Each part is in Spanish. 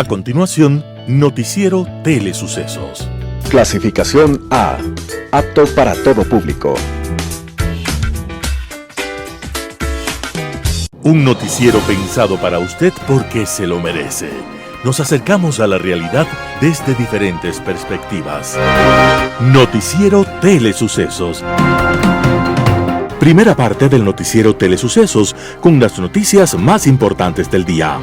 A continuación, Noticiero Telesucesos. Clasificación A. Apto para todo público. Un noticiero pensado para usted porque se lo merece. Nos acercamos a la realidad desde diferentes perspectivas. Noticiero Telesucesos. Primera parte del Noticiero Telesucesos con las noticias más importantes del día.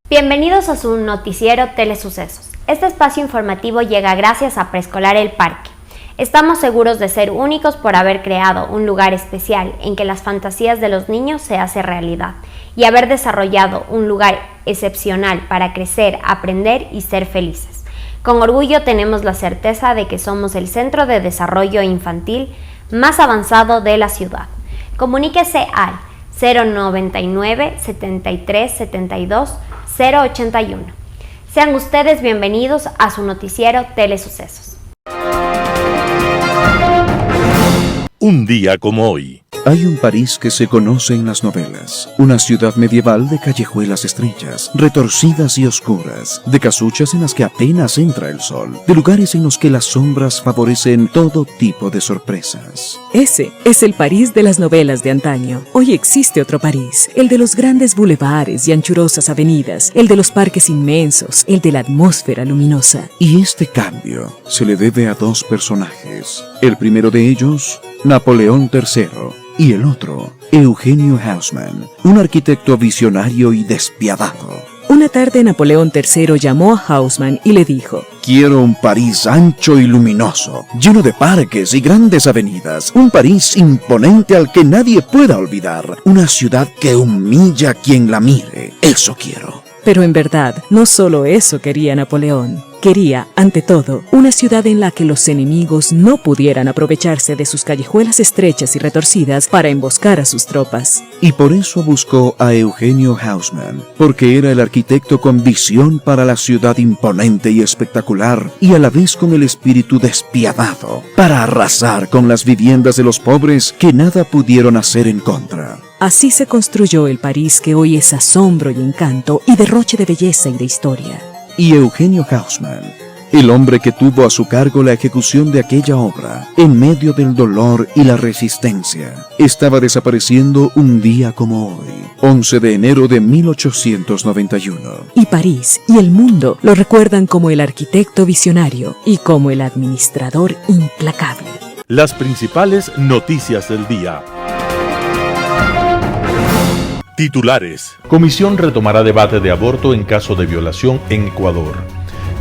Bienvenidos a su Noticiero Telesucesos. Este espacio informativo llega gracias a Preescolar El Parque. Estamos seguros de ser únicos por haber creado un lugar especial en que las fantasías de los niños se hacen realidad y haber desarrollado un lugar excepcional para crecer, aprender y ser felices. Con orgullo tenemos la certeza de que somos el centro de desarrollo infantil más avanzado de la ciudad. Comuníquese al 099 73 72 081. Sean ustedes bienvenidos a su Noticiero Telesucesos. Un día como hoy. Hay un París que se conoce en las novelas, una ciudad medieval de callejuelas estrechas, retorcidas y oscuras, de casuchas en las que apenas entra el sol, de lugares en los que las sombras favorecen todo tipo de sorpresas. Ese es el París de las novelas de antaño. Hoy existe otro París, el de los grandes bulevares y anchurosas avenidas, el de los parques inmensos, el de la atmósfera luminosa. Y este cambio se le debe a dos personajes. El primero de ellos, Napoleón III, y el otro, Eugenio Haussmann, un arquitecto visionario y despiadado. Una tarde Napoleón III llamó a Haussmann y le dijo: Quiero un París ancho y luminoso, lleno de parques y grandes avenidas, un París imponente al que nadie pueda olvidar, una ciudad que humilla a quien la mire. Eso quiero. Pero en verdad, no solo eso quería Napoleón. Quería, ante todo, una ciudad en la que los enemigos no pudieran aprovecharse de sus callejuelas estrechas y retorcidas para emboscar a sus tropas. Y por eso buscó a Eugenio Haussmann, porque era el arquitecto con visión para la ciudad imponente y espectacular, y a la vez con el espíritu despiadado, para arrasar con las viviendas de los pobres que nada pudieron hacer en contra. Así se construyó el París que hoy es asombro y encanto y derroche de belleza y de historia. Y Eugenio Haussmann, el hombre que tuvo a su cargo la ejecución de aquella obra, en medio del dolor y la resistencia, estaba desapareciendo un día como hoy, 11 de enero de 1891. Y París y el mundo lo recuerdan como el arquitecto visionario y como el administrador implacable. Las principales noticias del día. Titulares. Comisión retomará debate de aborto en caso de violación en Ecuador.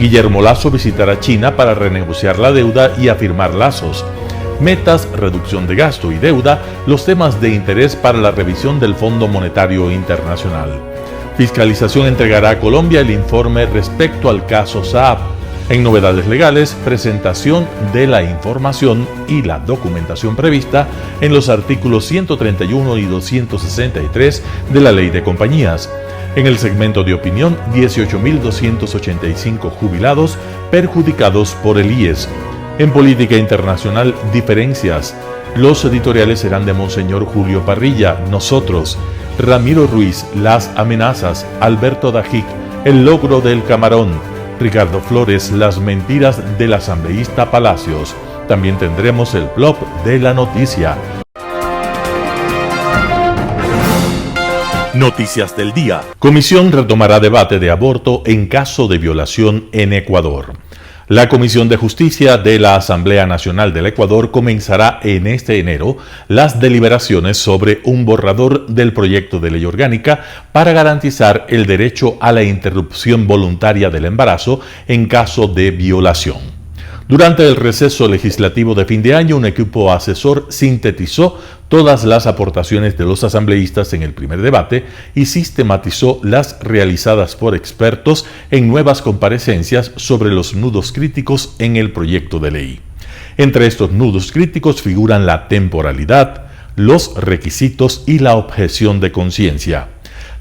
Guillermo Lasso visitará China para renegociar la deuda y afirmar lazos. Metas, reducción de gasto y deuda, los temas de interés para la revisión del Fondo Monetario Internacional. Fiscalización entregará a Colombia el informe respecto al caso Saab. En novedades legales, presentación de la información y la documentación prevista en los artículos 131 y 263 de la Ley de Compañías. En el segmento de opinión, 18.285 jubilados perjudicados por el IES. En política internacional, diferencias. Los editoriales serán de Monseñor Julio Parrilla, Nosotros, Ramiro Ruiz, Las amenazas, Alberto Dajic, El logro del camarón, Ricardo Flores, Las mentiras del asambleísta Palacios. También tendremos el blog de la noticia. Noticias del día. Comisión retomará debate de aborto en caso de violación en Ecuador. La Comisión de Justicia de la Asamblea Nacional del Ecuador comenzará en este enero las deliberaciones sobre un borrador del proyecto de ley orgánica para garantizar el derecho a la interrupción voluntaria del embarazo en caso de violación. Durante el receso legislativo de fin de año, un equipo asesor sintetizó todas las aportaciones de los asambleístas en el primer debate y sistematizó las realizadas por expertos en nuevas comparecencias sobre los nudos críticos en el proyecto de ley. Entre estos nudos críticos figuran la temporalidad, los requisitos y la objeción de conciencia.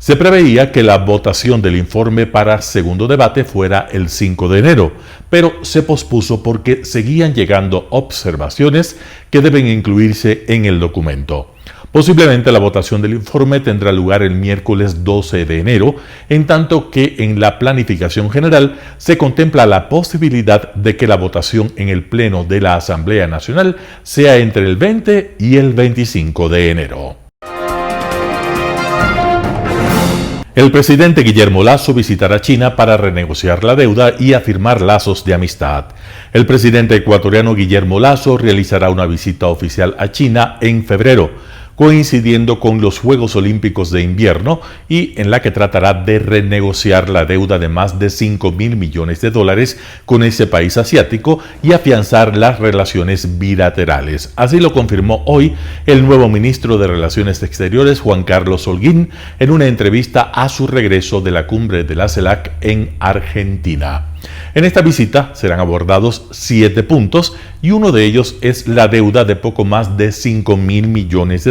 Se preveía que la votación del informe para segundo debate fuera el 5 de enero, pero se pospuso porque seguían llegando observaciones que deben incluirse en el documento. Posiblemente la votación del informe tendrá lugar el miércoles 12 de enero, en tanto que en la planificación general se contempla la posibilidad de que la votación en el Pleno de la Asamblea Nacional sea entre el 20 y el 25 de enero. El presidente Guillermo Lasso visitará China para renegociar la deuda y afirmar lazos de amistad. El presidente ecuatoriano Guillermo Lasso realizará una visita oficial a China en febrero, coincidiendo con los Juegos Olímpicos de Invierno, y en la que tratará de renegociar la deuda de más de $5.000 millones con ese país asiático y afianzar las relaciones bilaterales. Así lo confirmó hoy el nuevo ministro de Relaciones Exteriores, Juan Carlos Holguín, en una entrevista a su regreso de la cumbre de la CELAC en Argentina. En esta visita serán abordados 7 puntos y uno de ellos es la deuda de poco más de $5.000 millones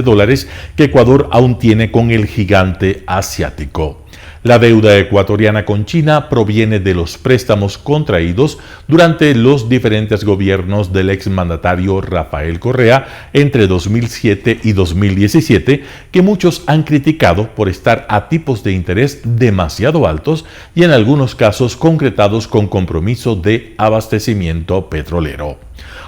que Ecuador aún tiene con el gigante asiático. La deuda ecuatoriana con China proviene de los préstamos contraídos durante los diferentes gobiernos del exmandatario Rafael Correa entre 2007 y 2017, que muchos han criticado por estar a tipos de interés demasiado altos y en algunos casos concretados con compromiso de abastecimiento petrolero.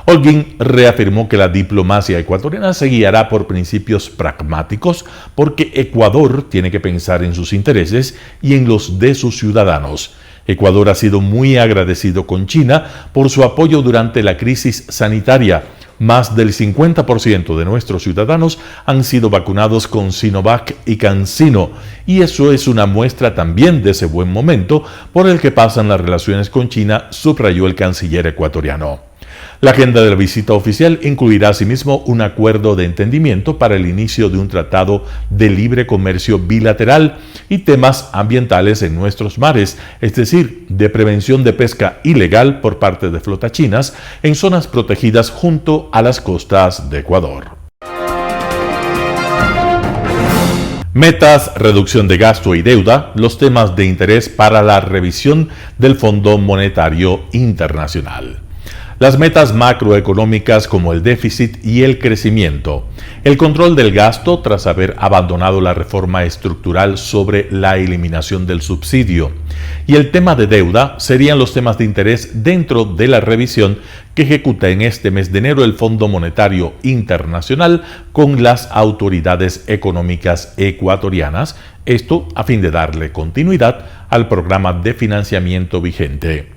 Holguín reafirmó que la diplomacia ecuatoriana se guiará por principios pragmáticos porque Ecuador tiene que pensar en sus intereses y en los de sus ciudadanos. Ecuador ha sido muy agradecido con China por su apoyo durante la crisis sanitaria. Más del 50% de nuestros ciudadanos han sido vacunados con Sinovac y CanSino, y eso es una muestra también de ese buen momento por el que pasan las relaciones con China, subrayó el canciller ecuatoriano. La agenda de la visita oficial incluirá asimismo un acuerdo de entendimiento para el inicio de un tratado de libre comercio bilateral y temas ambientales en nuestros mares, es decir, de prevención de pesca ilegal por parte de flotas chinas en zonas protegidas junto a las costas de Ecuador. Metas, reducción de gasto y deuda, los temas de interés para la revisión del Fondo Monetario Internacional. Las metas macroeconómicas como el déficit y el crecimiento, el control del gasto tras haber abandonado la reforma estructural sobre la eliminación del subsidio y el tema de deuda serían los temas de interés dentro de la revisión que ejecuta en este mes de enero el Fondo Monetario Internacional con las autoridades económicas ecuatorianas, esto a fin de darle continuidad al programa de financiamiento vigente.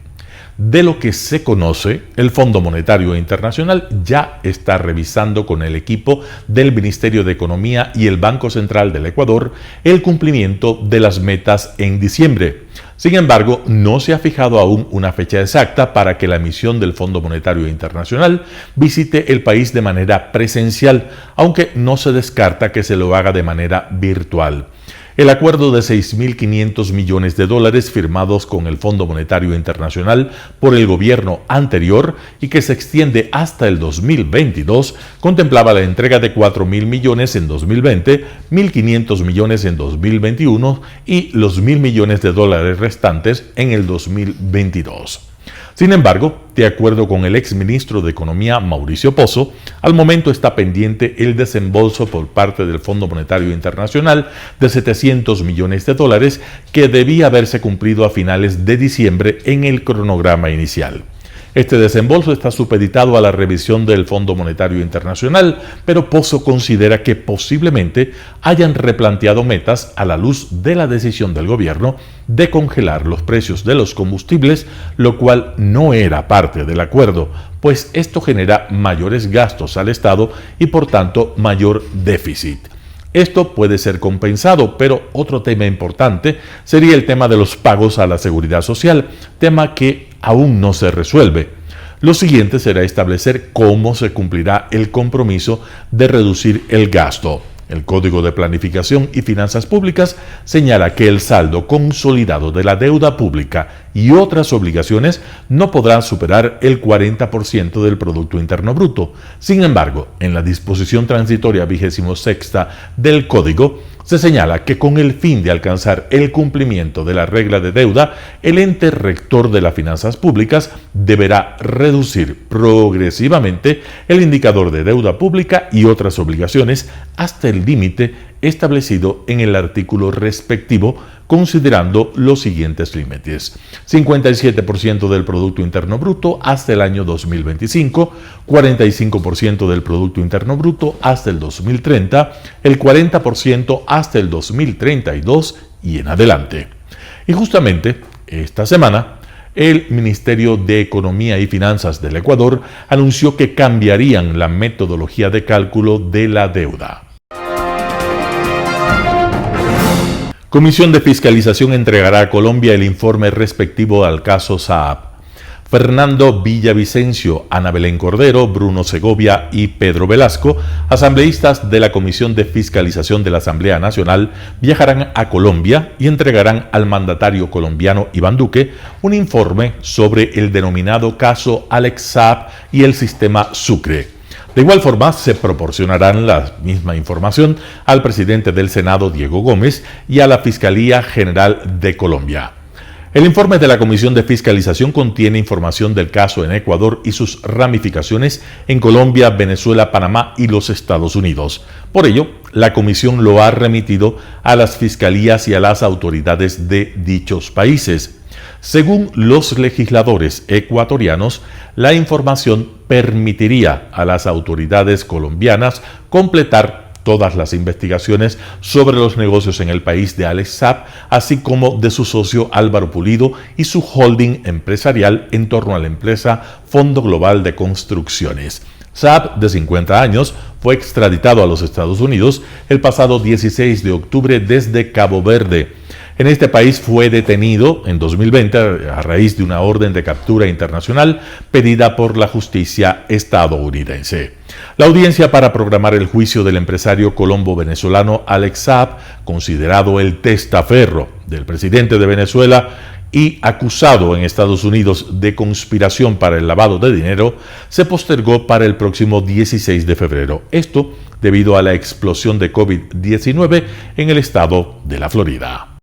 De lo que se conoce, el Fondo Monetario Internacional ya está revisando con el equipo del Ministerio de Economía y el Banco Central del Ecuador el cumplimiento de las metas en diciembre. Sin embargo, no se ha fijado aún una fecha exacta para que la misión del Fondo Monetario Internacional visite el país de manera presencial, aunque no se descarta que se lo haga de manera virtual. El acuerdo de $6.500 millones firmados con el Fondo Monetario Internacional por el gobierno anterior y que se extiende hasta el 2022 contemplaba la entrega de $4.000 millones en 2020, $1.500 millones en 2021 y los $1.000 millones restantes en el 2022. Sin embargo, de acuerdo con el exministro de Economía Mauricio Pozo, al momento está pendiente el desembolso por parte del Fondo Monetario Internacional de $700 millones que debía haberse cumplido a finales de diciembre en el cronograma inicial. Este desembolso está supeditado a la revisión del Fondo Monetario Internacional, pero Pozo considera que posiblemente hayan replanteado metas a la luz de la decisión del gobierno de congelar los precios de los combustibles, lo cual no era parte del acuerdo, pues esto genera mayores gastos al Estado y por tanto mayor déficit. Esto puede ser compensado, pero otro tema importante sería el tema de los pagos a la seguridad social, tema que aún no se resuelve. Lo siguiente será establecer cómo se cumplirá el compromiso de reducir el gasto. El Código de Planificación y Finanzas Públicas señala que el saldo consolidado de la deuda pública y otras obligaciones no podrá superar el 40% del Producto Interno Bruto. Sin embargo, en la disposición transitoria 26ª del Código, Se señala que con el fin de alcanzar el cumplimiento de la regla de deuda, el ente rector de las finanzas públicas deberá reducir progresivamente el indicador de deuda pública y otras obligaciones hasta el límite establecido en el artículo respectivo, considerando los siguientes límites: 57% del Producto Interno Bruto hasta el año 2025, 45% del Producto Interno Bruto hasta el 2030, el 40% hasta el 2032 y en adelante. Y justamente esta semana, el Ministerio de Economía y Finanzas del Ecuador anunció que cambiarían la metodología de cálculo de la deuda. Comisión de Fiscalización entregará a Colombia el informe respectivo al caso Saab. Fernando Villavicencio, Ana Belén Cordero, Bruno Segovia y Pedro Velasco, asambleístas de la Comisión de Fiscalización de la Asamblea Nacional, viajarán a Colombia y entregarán al mandatario colombiano Iván Duque un informe sobre el denominado caso Alex Saab y el sistema Sucre. De igual forma, se proporcionarán la misma información al presidente del Senado, Diego Gómez, y a la Fiscalía General de Colombia. El informe de la Comisión de Fiscalización contiene información del caso en Ecuador y sus ramificaciones en Colombia, Venezuela, Panamá y los Estados Unidos. Por ello, la Comisión lo ha remitido a las fiscalías y a las autoridades de dichos países. Según los legisladores ecuatorianos, la información permitiría a las autoridades colombianas completar todas las investigaciones sobre los negocios en el país de Alex Saab, así como de su socio Álvaro Pulido y su holding empresarial en torno a la empresa Fondo Global de Construcciones. Saab, de 50 años, fue extraditado a los Estados Unidos el pasado 16 de octubre desde Cabo Verde. En este país fue detenido en 2020 a raíz de una orden de captura internacional pedida por la justicia estadounidense. La audiencia para programar el juicio del empresario colombo-venezolano Alex Saab, considerado el testaferro del presidente de Venezuela y acusado en Estados Unidos de conspiración para el lavado de dinero, se postergó para el próximo 16 de febrero. Esto debido a la explosión de COVID-19 en el estado de la Florida.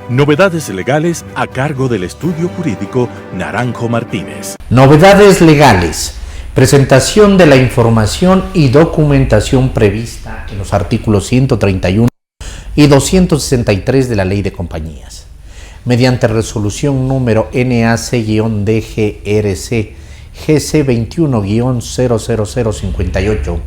Novedades legales a cargo del estudio jurídico Naranjo Martínez. Novedades legales. Presentación de la información y documentación prevista en los artículos 131 y 263 de la Ley de Compañías. Mediante resolución número NAC-DGRC GC 21-00058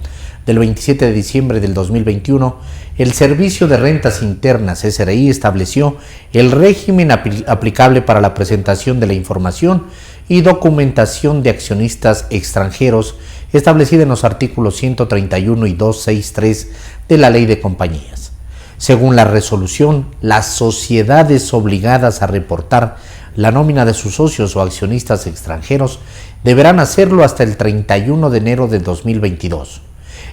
del 27 de diciembre del 2021, el Servicio de Rentas Internas SRI estableció el régimen aplicable para la presentación de la información y documentación de accionistas extranjeros establecida en los artículos 131 y 263 de la Ley de Compañías. Según la resolución, las sociedades obligadas a reportar la nómina de sus socios o accionistas extranjeros deberán hacerlo hasta el 31 de enero de 2022.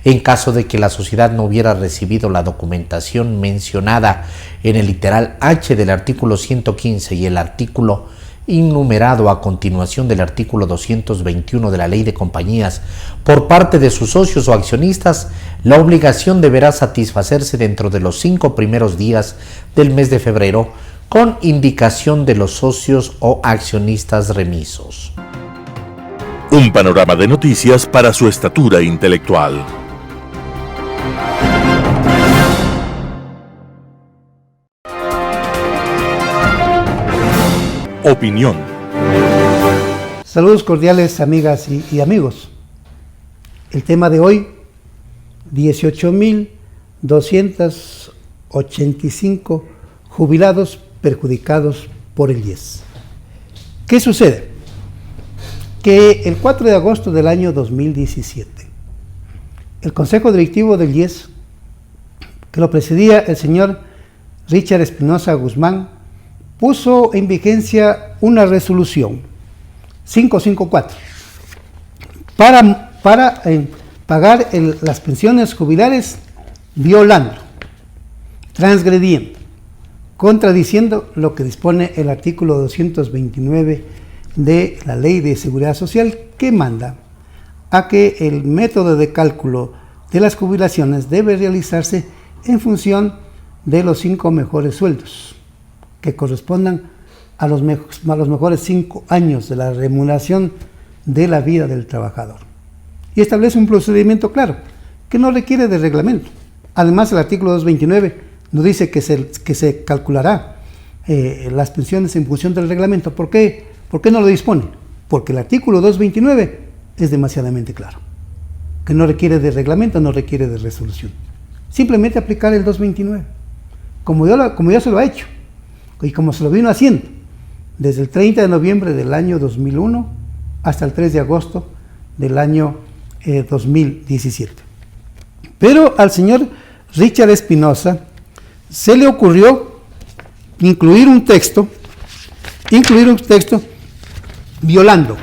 En caso de que la sociedad no hubiera recibido la documentación mencionada en el literal H del artículo 115 y el artículo innumerado a continuación del artículo 221 de la Ley de Compañías por parte de sus socios o accionistas, la obligación deberá satisfacerse dentro de los 5 primeros días del mes de febrero con indicación de los socios o accionistas remisos. Un panorama de noticias para su estatura intelectual. Opinión. Saludos cordiales, amigas y amigos. El tema de hoy, 18.285 jubilados perjudicados por el IES. ¿Qué sucede? Que el 4 de agosto del año 2017, el Consejo Directivo del IES, que lo presidía el señor Richard Espinosa Guzmán, puso en vigencia una resolución 554 para pagar las pensiones jubilares violando, transgrediendo, contradiciendo lo que dispone el artículo 229 de la Ley de Seguridad Social, que manda a que el método de cálculo de las jubilaciones debe realizarse en función de los 5 mejores sueldos, que correspondan a los mejores 5 años de la remuneración de la vida del trabajador. Y establece un procedimiento claro, que no requiere de reglamento. Además, el artículo 229 nos dice que se calculará las pensiones en función del reglamento. ¿Por qué no lo dispone? Porque el artículo 229 es demasiadamente claro, que no requiere de reglamento, no requiere de resolución. Simplemente aplicar el 229, como ya se lo ha hecho, y como se lo vino haciendo, desde el 30 de noviembre del año 2001 hasta el 3 de agosto del año 2017. Pero al señor Richard Espinosa se le ocurrió incluir un texto violando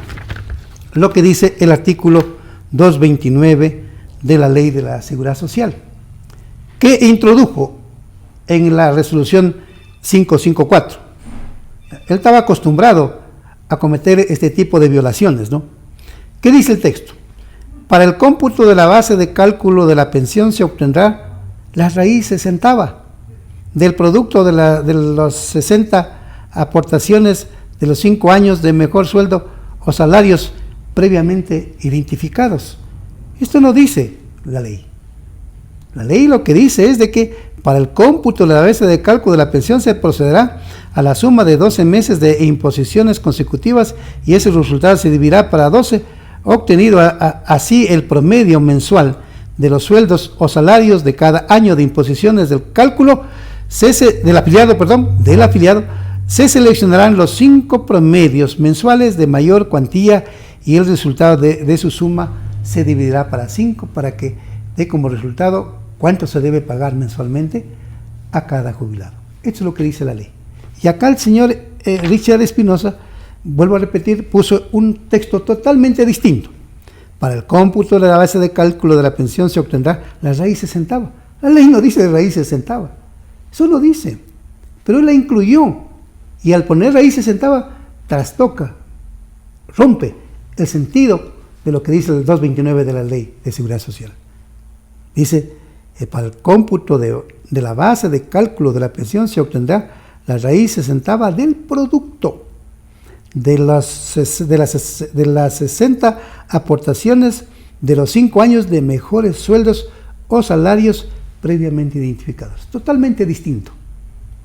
lo que dice el artículo 229 de la Ley de la Seguridad Social, que introdujo en la resolución 554. Él estaba acostumbrado a cometer este tipo de violaciones, ¿no? ¿Qué dice el texto? Para el cómputo de la base de cálculo de la pensión se obtendrá la raíz sesentava del producto de los 60 aportaciones de los 5 años de mejor sueldo o salarios previamente identificados. Esto no dice la ley. La ley lo que dice es de que para el cómputo de la base de cálculo de la pensión se procederá a la suma de 12 meses de imposiciones consecutivas y ese resultado se dividirá para 12, obtenido así el promedio mensual de los sueldos o salarios de cada año de imposiciones del cálculo del afiliado, se seleccionarán los 5 promedios mensuales de mayor cuantía y el resultado de su suma se dividirá para 5 para que dé como resultado cuánto se debe pagar mensualmente a cada jubilado. Esto es lo que dice la ley. Y acá el señor Richard Espinosa, vuelvo a repetir, puso un texto totalmente distinto. Para el cómputo de la base de cálculo de la pensión se obtendrá la raíz sesentava. La ley no dice raíz sesentava, eso lo dice, pero él la incluyó. Y al poner raíz sesentava, trastoca, rompe el sentido de lo que dice el 229 de la Ley de Seguridad Social. Dice, para el cómputo de la base de cálculo de la pensión se obtendrá la raíz sesentava del producto de las 60 aportaciones de los 5 años de mejores sueldos o salarios previamente identificados. Totalmente distinto,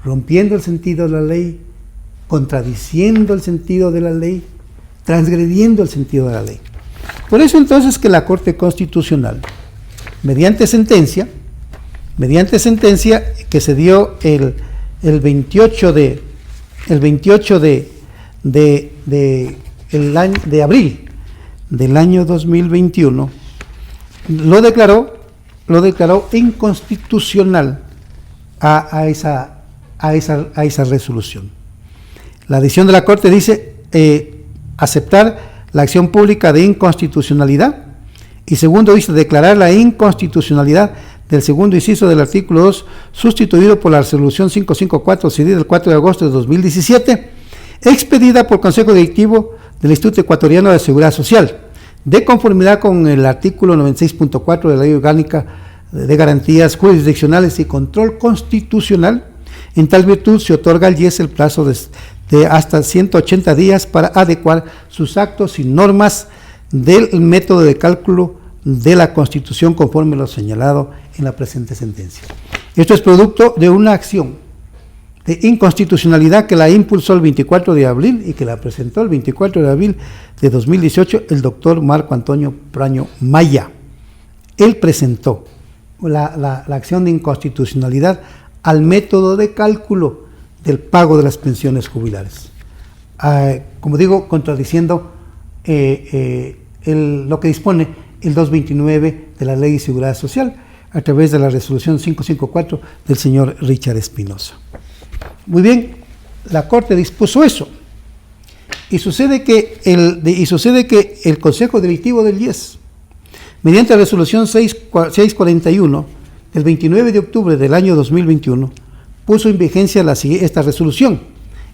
rompiendo el sentido de la ley, contradiciendo el sentido de la ley, transgrediendo el sentido de la ley. Por eso entonces que la Corte Constitucional, mediante sentencia que se dio el 28 de abril del año 2021, lo declaró inconstitucional a esa resolución. La decisión de la Corte dice aceptar la acción pública de inconstitucionalidad, y segundo dice declarar la inconstitucionalidad del segundo inciso del artículo 2, sustituido por la resolución 554 CD del 4 de agosto de 2017, expedida por el Consejo Directivo del Instituto Ecuatoriano de Seguridad Social, de conformidad con el artículo 96.4 de la Ley Orgánica de Garantías Jurisdiccionales y Control Constitucional. En tal virtud se otorga al IES el plazo de hasta 180 días para adecuar sus actos y normas del método de cálculo de la Constitución conforme lo señalado en la presente sentencia. Esto es producto de una acción de inconstitucionalidad que la impulsó el 24 de abril y que la presentó el 24 de abril de 2018 el doctor Marco Antonio Praño Maya. Él presentó la acción de inconstitucionalidad al método de cálculo del pago de las pensiones jubilares. Como digo, contradiciendo lo que dispone el 229 de la Ley de Seguridad Social a través de la resolución 554 del señor Richard Espinosa. Muy bien, la Corte dispuso eso. Y sucede que el Consejo Directivo del IES, mediante la resolución 641 del 29 de octubre del año 2021, puso en vigencia esta resolución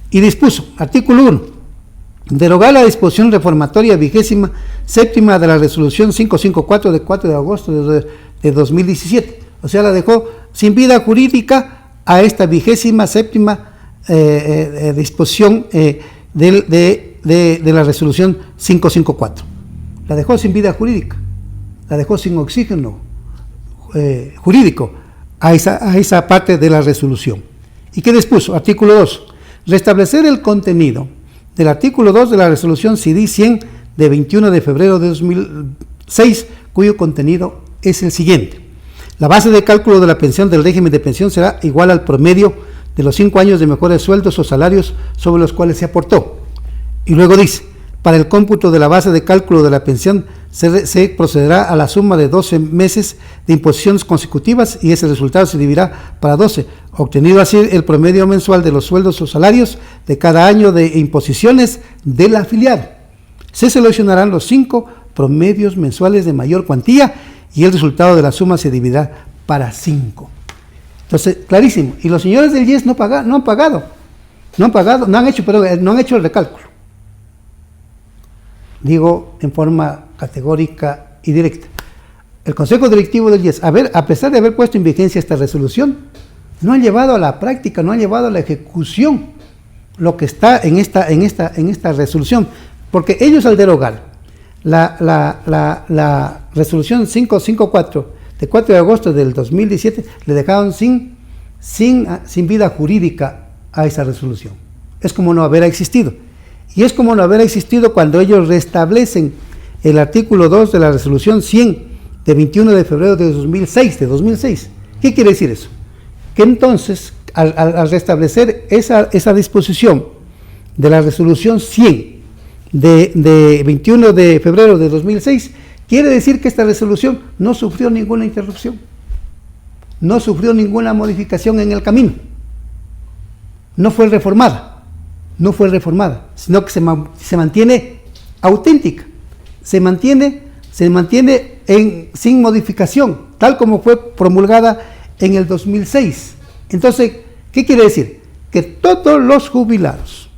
y dispuso, artículo 1, derogar la disposición reformatoria 27ª de la resolución 554 de 4 de agosto de de 2017. O sea, la dejó sin vida jurídica a esta 27ª disposición de la resolución 554. La dejó sin vida jurídica, la dejó sin oxígeno jurídico a esa parte de la resolución. ¿Y qué dispuso? Artículo 2. Restablecer el contenido del artículo 2 de la resolución CD 100 de 21 de febrero de 2006, cuyo contenido es el siguiente. La base de cálculo de la pensión del régimen de pensión será igual al promedio de los 5 años de mejores sueldos o salarios sobre los cuales se aportó. Y luego dice, para el cómputo de la base de cálculo de la pensión se procederá a la suma de 12 meses de imposiciones consecutivas y ese resultado se dividirá para 12, obtenido así el promedio mensual de los sueldos o salarios de cada año de imposiciones del afiliado. Se seleccionarán los 5 promedios mensuales de mayor cuantía y el resultado de la suma se dividirá para 5. Entonces, clarísimo. Y los señores del IES no han hecho el recálculo. Digo en forma categórica y directa. El Consejo Directivo del IES, a pesar de haber puesto en vigencia esta resolución, no han llevado a la práctica, no han llevado a la ejecución lo que está en esta resolución, porque ellos al derogar la resolución 554 de 4 de agosto del 2017 le dejaron sin vida jurídica a esa resolución. Es como no haber existido. Y es como no haber existido cuando ellos restablecen el artículo 2 de la resolución 100 de 21 de febrero de 2006. ¿Qué quiere decir eso? Que entonces, al restablecer esa disposición de la resolución 100 de 21 de febrero de 2006, quiere decir que esta resolución no sufrió ninguna interrupción, no sufrió ninguna modificación en el camino, no fue reformada, sino que se mantiene auténtica, se mantiene sin modificación, tal como fue promulgada en el 2006. Entonces, ¿qué quiere decir? Que todos los jubilados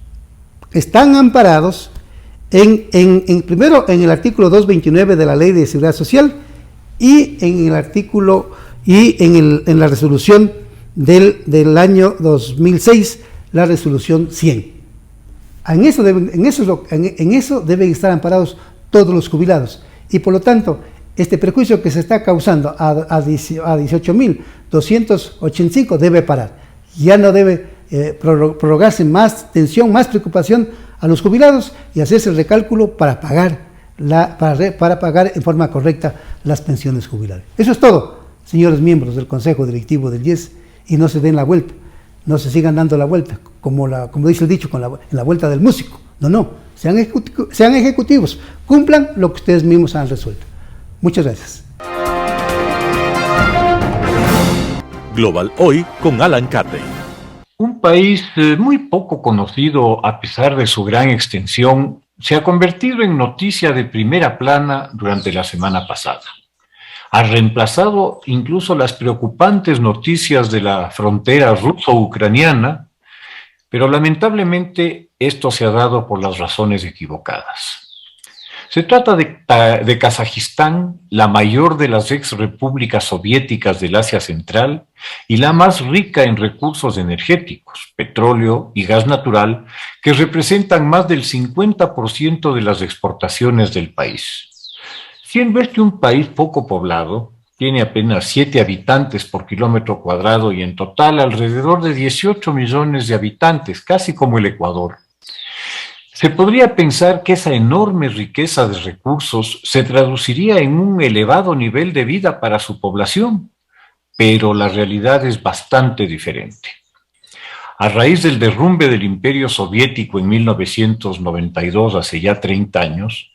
están amparados primero en el artículo 229 de la Ley de Seguridad Social y en el artículo en la resolución del año 2006, la resolución 100. En eso deben estar amparados todos los jubilados y por lo tanto este perjuicio que se está causando a 18.285 debe parar. Ya no debe prorrogarse más tensión, más preocupación a los jubilados y hacerse el recálculo para pagar en forma correcta las pensiones jubilares. Eso es todo, señores miembros del Consejo Directivo del IES, y no se den la vuelta, no se sigan dando la vuelta, como dice el dicho, en la vuelta del músico. No, sean ejecutivos, cumplan lo que ustedes mismos han resuelto. Muchas gracias. Global Hoy con Alan Carney. Un país muy poco conocido a pesar de su gran extensión se ha convertido en noticia de primera plana durante la semana pasada. Ha reemplazado incluso las preocupantes noticias de la frontera ruso-ucraniana, pero lamentablemente esto se ha dado por las razones equivocadas. Se trata de Kazajistán, la mayor de las ex-repúblicas soviéticas del Asia Central y la más rica en recursos energéticos, petróleo y gas natural, que representan más del 50% de las exportaciones del país. Siendo este un país poco poblado, tiene apenas 7 habitantes por kilómetro cuadrado y en total alrededor de 18 millones de habitantes, casi como el Ecuador. Se podría pensar que esa enorme riqueza de recursos se traduciría en un elevado nivel de vida para su población, pero la realidad es bastante diferente. A raíz del derrumbe del Imperio Soviético en 1992, hace ya 30 años,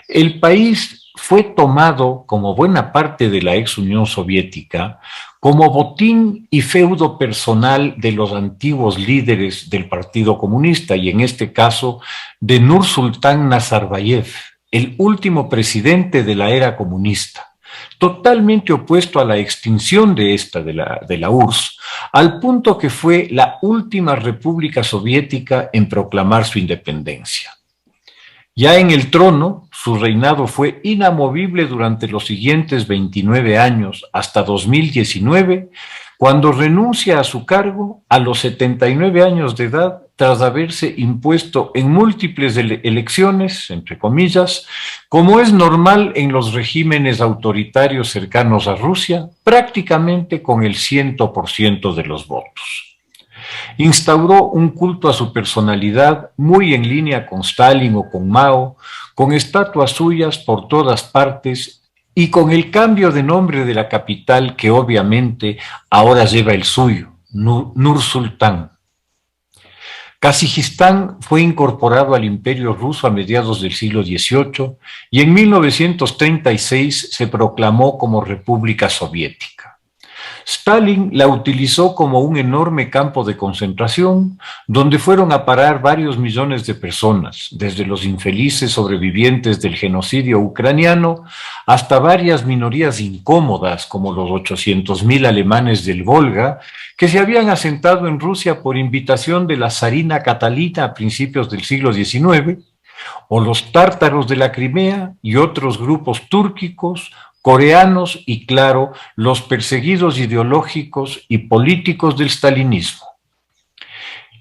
el país fue tomado, como buena parte de la ex Unión Soviética, como botín y feudo personal de los antiguos líderes del Partido Comunista y en este caso de Nursultán Nazarbayev, el último presidente de la era comunista, totalmente opuesto a la extinción de la URSS, al punto que fue la última república soviética en proclamar su independencia. Ya en el trono, su reinado fue inamovible durante los siguientes 29 años, hasta 2019, cuando renuncia a su cargo a los 79 años de edad, tras haberse impuesto en múltiples elecciones, entre comillas, como es normal en los regímenes autoritarios cercanos a Rusia, prácticamente con el 100% de los votos. Instauró un culto a su personalidad muy en línea con Stalin o con Mao, con estatuas suyas por todas partes y con el cambio de nombre de la capital que obviamente ahora lleva el suyo, Nur-Sultán. Kazajistán fue incorporado al Imperio Ruso a mediados del siglo XVIII y en 1936 se proclamó como República Soviética. Stalin la utilizó como un enorme campo de concentración donde fueron a parar varios millones de personas, desde los infelices sobrevivientes del genocidio ucraniano hasta varias minorías incómodas como los 800.000 alemanes del Volga que se habían asentado en Rusia por invitación de la zarina Catalina a principios del siglo XIX, o los tártaros de la Crimea y otros grupos túrquicos, coreanos y, claro, los perseguidos ideológicos y políticos del stalinismo.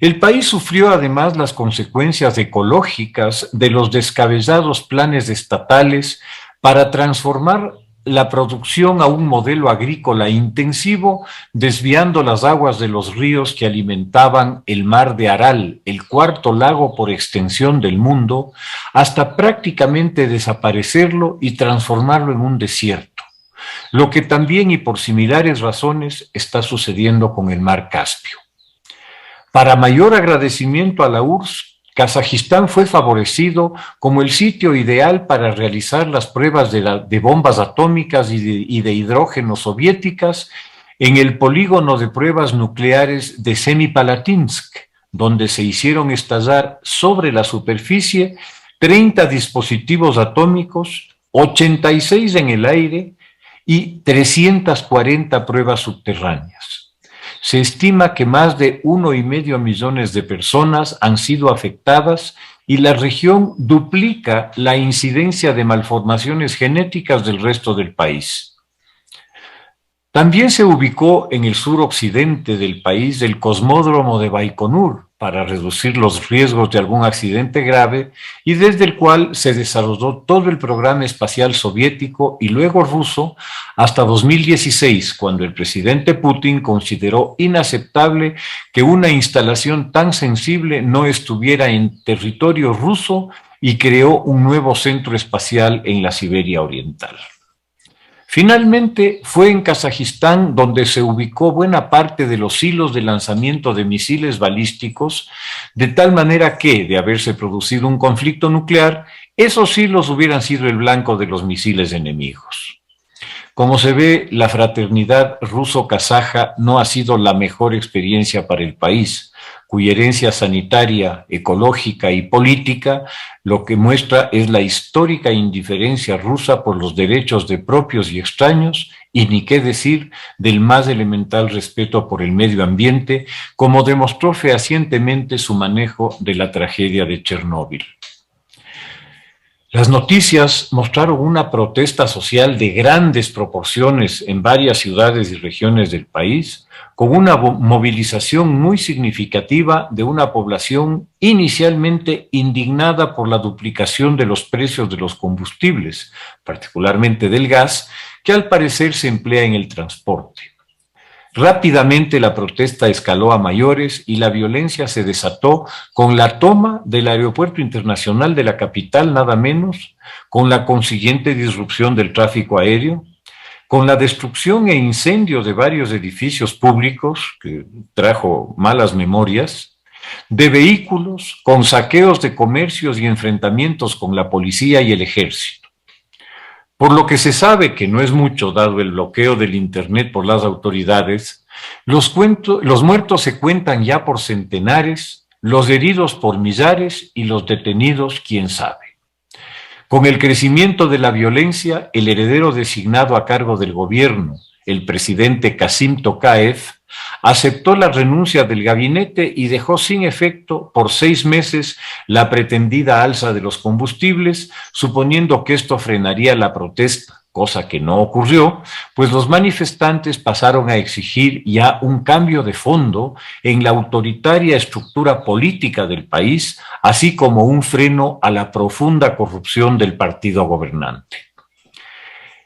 El país sufrió además las consecuencias ecológicas de los descabellados planes estatales para transformar la producción a un modelo agrícola intensivo, desviando las aguas de los ríos que alimentaban el mar de Aral, el cuarto lago por extensión del mundo, hasta prácticamente desaparecerlo y transformarlo en un desierto, lo que también y por similares razones está sucediendo con el mar Caspio. Para mayor agradecimiento a la URSS, Kazajistán fue favorecido como el sitio ideal para realizar las pruebas de bombas atómicas y de hidrógeno soviéticas en el polígono de pruebas nucleares de Semipalatinsk, donde se hicieron estallar sobre la superficie 30 dispositivos atómicos, 86 en el aire y 340 pruebas subterráneas. Se estima que más de 1,5 millones de personas han sido afectadas y la región duplica la incidencia de malformaciones genéticas del resto del país. También se ubicó en el suroccidente del país el cosmódromo de Baikonur para reducir los riesgos de algún accidente grave y desde el cual se desarrolló todo el programa espacial soviético y luego ruso hasta 2016, cuando el presidente Putin consideró inaceptable que una instalación tan sensible no estuviera en territorio ruso y creó un nuevo centro espacial en la Siberia Oriental. Finalmente, fue en Kazajistán donde se ubicó buena parte de los hilos de lanzamiento de misiles balísticos, de tal manera que, de haberse producido un conflicto nuclear, esos hilos hubieran sido el blanco de los misiles enemigos. Como se ve, la fraternidad ruso-kazaja no ha sido la mejor experiencia para el país, cuya herencia sanitaria, ecológica y política lo que muestra es la histórica indiferencia rusa por los derechos de propios y extraños, y ni qué decir del más elemental respeto por el medio ambiente, como demostró fehacientemente su manejo de la tragedia de Chernóbil. Las noticias mostraron una protesta social de grandes proporciones en varias ciudades y regiones del país, con una movilización muy significativa de una población inicialmente indignada por la duplicación de los precios de los combustibles, particularmente del gas, que al parecer se emplea en el transporte. Rápidamente la protesta escaló a mayores y la violencia se desató con la toma del aeropuerto internacional de la capital, nada menos, con la consiguiente disrupción del tráfico aéreo, con la destrucción e incendio de varios edificios públicos, que trajo malas memorias, de vehículos, con saqueos de comercios y enfrentamientos con la policía y el ejército. Por lo que se sabe, que no es mucho dado el bloqueo del Internet por las autoridades, los muertos se cuentan ya por centenares, los heridos por millares y los detenidos quién sabe. Con el crecimiento de la violencia, el heredero designado a cargo del gobierno, el presidente Kassim Tokayev, aceptó la renuncia del gabinete y dejó sin efecto por 6 meses la pretendida alza de los combustibles, suponiendo que esto frenaría la protesta, cosa que no ocurrió, pues los manifestantes pasaron a exigir ya un cambio de fondo en la autoritaria estructura política del país, así como un freno a la profunda corrupción del partido gobernante.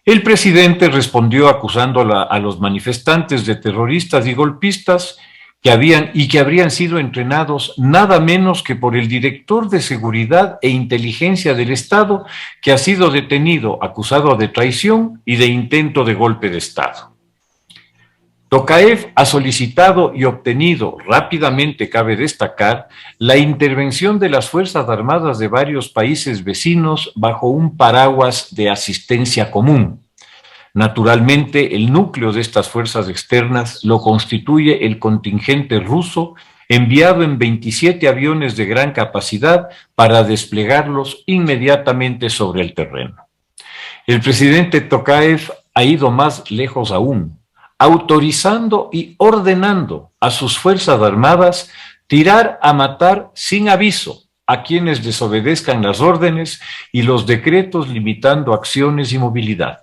El presidente respondió acusando a los manifestantes de terroristas y golpistas que habrían sido entrenados nada menos que por el director de Seguridad e Inteligencia del Estado, que ha sido detenido acusado de traición y de intento de golpe de Estado. Tokayev ha solicitado y obtenido rápidamente, cabe destacar, la intervención de las Fuerzas Armadas de varios países vecinos bajo un paraguas de asistencia común. Naturalmente, el núcleo de estas fuerzas externas lo constituye el contingente ruso, enviado en 27 aviones de gran capacidad para desplegarlos inmediatamente sobre el terreno. El presidente Tokayev ha ido más lejos aún, autorizando y ordenando a sus Fuerzas Armadas tirar a matar sin aviso a quienes desobedezcan las órdenes y los decretos limitando acciones y movilidad.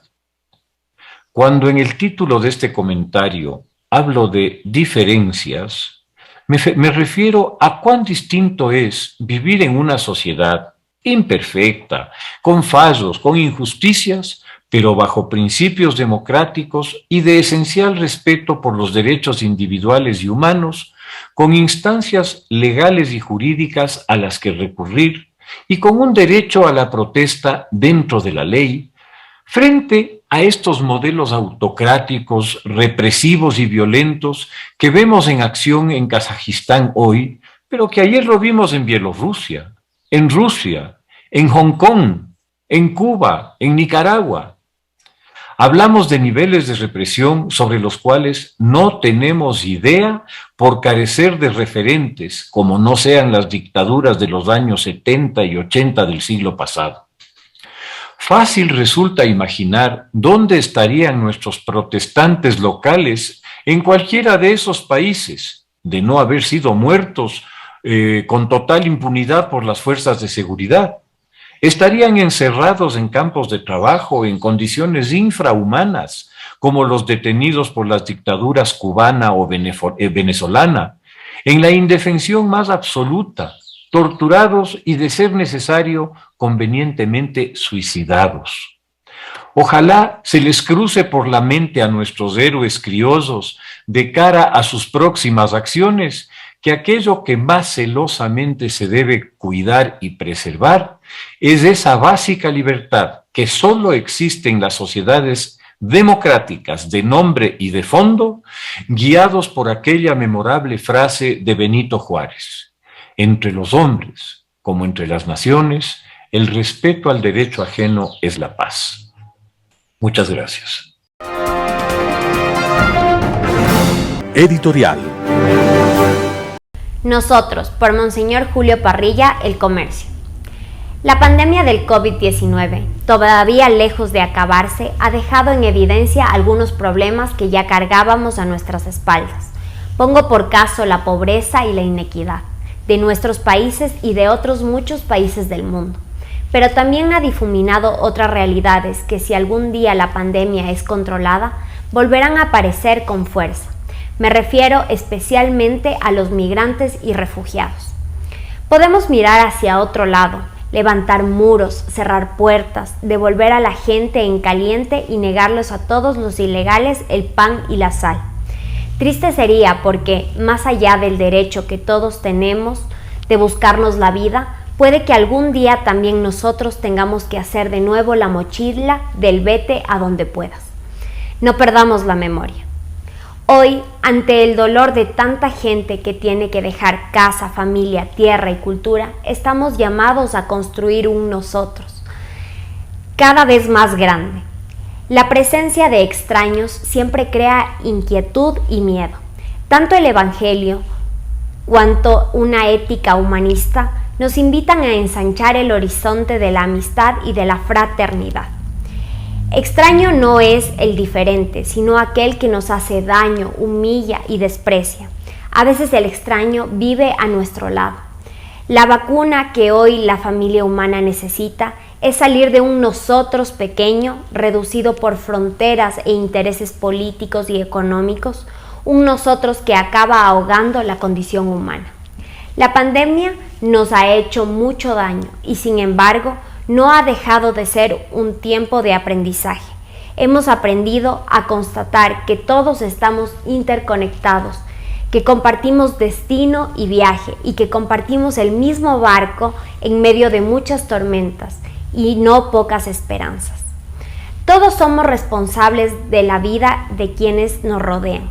Cuando en el título de este comentario hablo de diferencias, me refiero a cuán distinto es vivir en una sociedad imperfecta, con fallos, con injusticias, pero bajo principios democráticos y de esencial respeto por los derechos individuales y humanos, con instancias legales y jurídicas a las que recurrir y con un derecho a la protesta dentro de la ley, frente a estos modelos autocráticos, represivos y violentos que vemos en acción en Kazajistán hoy, pero que ayer lo vimos en Bielorrusia, en Rusia, en Hong Kong, en Cuba, en Nicaragua. Hablamos de niveles de represión sobre los cuales no tenemos idea por carecer de referentes, como no sean las dictaduras de los años 70 y 80 del siglo pasado. Fácil resulta imaginar dónde estarían nuestros protestantes locales en cualquiera de esos países, de no haber sido muertos con total impunidad por las fuerzas de seguridad. Estarían encerrados en campos de trabajo en condiciones infrahumanas, como los detenidos por las dictaduras cubana o venezolana, en la indefensión más absoluta, torturados y, de ser necesario, convenientemente suicidados. Ojalá se les cruce por la mente a nuestros héroes criollos de cara a sus próximas acciones que aquello que más celosamente se debe cuidar y preservar es esa básica libertad que solo existe en las sociedades democráticas de nombre y de fondo, guiados por aquella memorable frase de Benito Juárez: entre los hombres, como entre las naciones, el respeto al derecho ajeno es la paz. Muchas gracias. Editorial. Nosotros, por Monseñor Julio Parrilla, El Comercio. La pandemia del COVID-19, todavía lejos de acabarse, ha dejado en evidencia algunos problemas que ya cargábamos a nuestras espaldas. Pongo por caso la pobreza y la inequidad de nuestros países y de otros muchos países del mundo. Pero también ha difuminado otras realidades que, si algún día la pandemia es controlada, volverán a aparecer con fuerza. Me refiero especialmente a los migrantes y refugiados. Podemos mirar hacia otro lado, levantar muros, cerrar puertas, devolver a la gente en caliente y negarles a todos los ilegales el pan y la sal. Triste sería porque, más allá del derecho que todos tenemos de buscarnos la vida, puede que algún día también nosotros tengamos que hacer de nuevo la mochila del vete a donde puedas. No perdamos la memoria. Hoy, ante el dolor de tanta gente que tiene que dejar casa, familia, tierra y cultura, estamos llamados a construir un nosotros cada vez más grande. La presencia de extraños siempre crea inquietud y miedo. Tanto el Evangelio cuanto una ética humanista nos invitan a ensanchar el horizonte de la amistad y de la fraternidad. Extraño no es el diferente, sino aquel que nos hace daño, humilla y desprecia. A veces el extraño vive a nuestro lado. La vacuna que hoy la familia humana necesita es salir de un nosotros pequeño, reducido por fronteras e intereses políticos y económicos, un nosotros que acaba ahogando la condición humana. La pandemia nos ha hecho mucho daño y, sin embargo, no ha dejado de ser un tiempo de aprendizaje. Hemos aprendido a constatar que todos estamos interconectados, que compartimos destino y viaje y que compartimos el mismo barco en medio de muchas tormentas y no pocas esperanzas. Todos somos responsables de la vida de quienes nos rodean.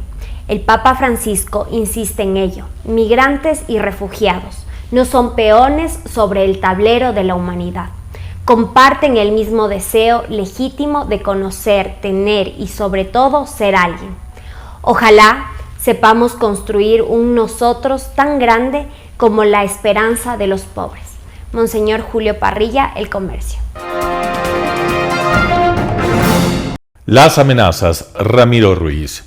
El Papa Francisco insiste en ello. Migrantes y refugiados no son peones sobre el tablero de la humanidad. Comparten el mismo deseo legítimo de conocer, tener y sobre todo ser alguien. Ojalá sepamos construir un nosotros tan grande como la esperanza de los pobres. Monseñor Julio Parrilla, El Comercio. Las amenazas, Ramiro Ruiz.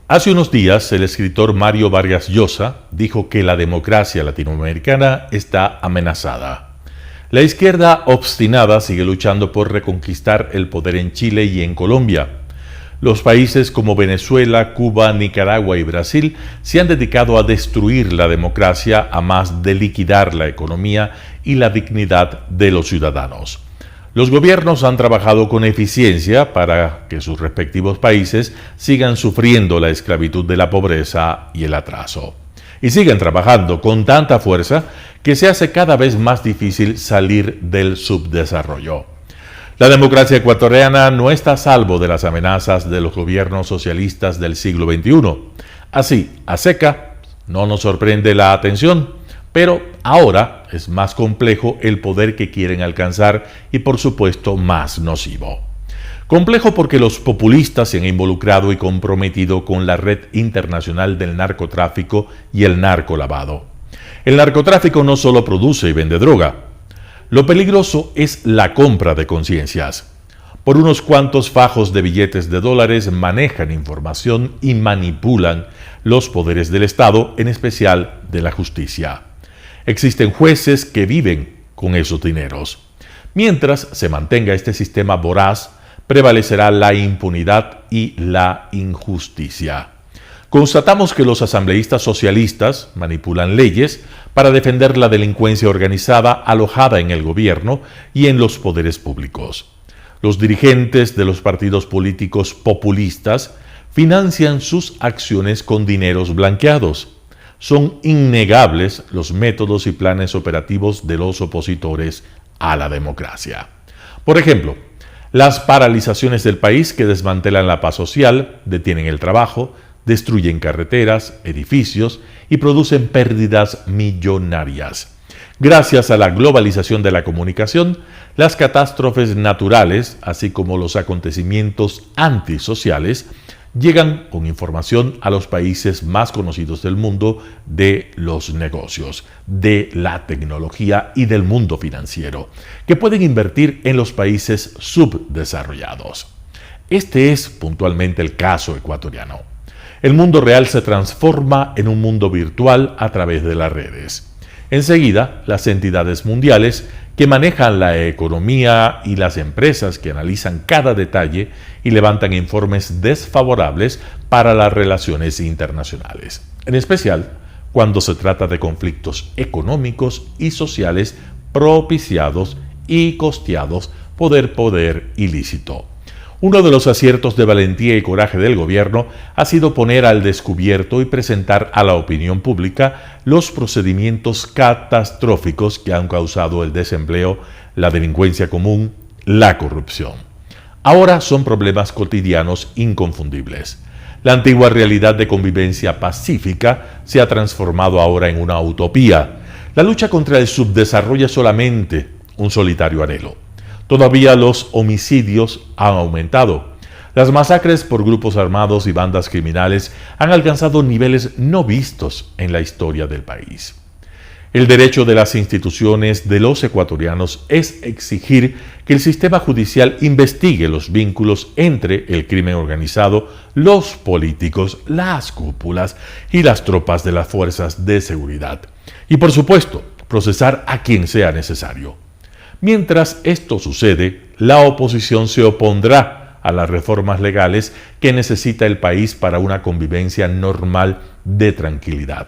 Hace unos días, el escritor Mario Vargas Llosa dijo que la democracia latinoamericana está amenazada. La izquierda obstinada sigue luchando por reconquistar el poder en Chile y en Colombia. Los países como Venezuela, Cuba, Nicaragua y Brasil se han dedicado a destruir la democracia a más de liquidar la economía y la dignidad de los ciudadanos. Los gobiernos han trabajado con eficiencia para que sus respectivos países sigan sufriendo la esclavitud de la pobreza y el atraso. Y siguen trabajando con tanta fuerza que se hace cada vez más difícil salir del subdesarrollo. La democracia ecuatoriana no está a salvo de las amenazas de los gobiernos socialistas del siglo XXI. Así, a seca, no nos sorprende la atención, pero ahora es más complejo el poder que quieren alcanzar y, por supuesto, más nocivo. Complejo porque los populistas se han involucrado y comprometido con la red internacional del narcotráfico y el narcolavado. El narcotráfico no solo produce y vende droga. Lo peligroso es la compra de conciencias. Por unos cuantos fajos de billetes de dólares manejan información y manipulan los poderes del Estado, en especial de la justicia. Existen jueces que viven con esos dineros. Mientras se mantenga este sistema voraz, prevalecerá la impunidad y la injusticia. Constatamos que los asambleístas socialistas manipulan leyes para defender la delincuencia organizada alojada en el gobierno y en los poderes públicos. Los dirigentes de los partidos políticos populistas financian sus acciones con dineros blanqueados. Son innegables los métodos y planes operativos de los opositores a la democracia. Por ejemplo, las paralizaciones del país que desmantelan la paz social, detienen el trabajo, destruyen carreteras, edificios y producen pérdidas millonarias. Gracias a la globalización de la comunicación, las catástrofes naturales, así como los acontecimientos antisociales, llegan con información a los países más conocidos del mundo de los negocios, de la tecnología y del mundo financiero, que pueden invertir en los países subdesarrollados. Este es puntualmente el caso ecuatoriano. El mundo real se transforma en un mundo virtual a través de las redes. Enseguida, las entidades mundiales que manejan la economía y las empresas que analizan cada detalle y levantan informes desfavorables para las relaciones internacionales, en especial cuando se trata de conflictos económicos y sociales propiciados y costeados por el poder ilícito. Uno de los aciertos de valentía y coraje del gobierno ha sido poner al descubierto y presentar a la opinión pública los procedimientos catastróficos que han causado el desempleo, la delincuencia común, la corrupción. Ahora son problemas cotidianos inconfundibles. La antigua realidad de convivencia pacífica se ha transformado ahora en una utopía. La lucha contra el subdesarrollo es solamente un solitario anhelo. Todavía los homicidios han aumentado. Las masacres por grupos armados y bandas criminales han alcanzado niveles no vistos en la historia del país. El derecho de las instituciones de los ecuatorianos es exigir que el sistema judicial investigue los vínculos entre el crimen organizado, los políticos, las cúpulas y las tropas de las fuerzas de seguridad. Y por supuesto, procesar a quien sea necesario. Mientras esto sucede, la oposición se opondrá a las reformas legales que necesita el país para una convivencia normal de tranquilidad.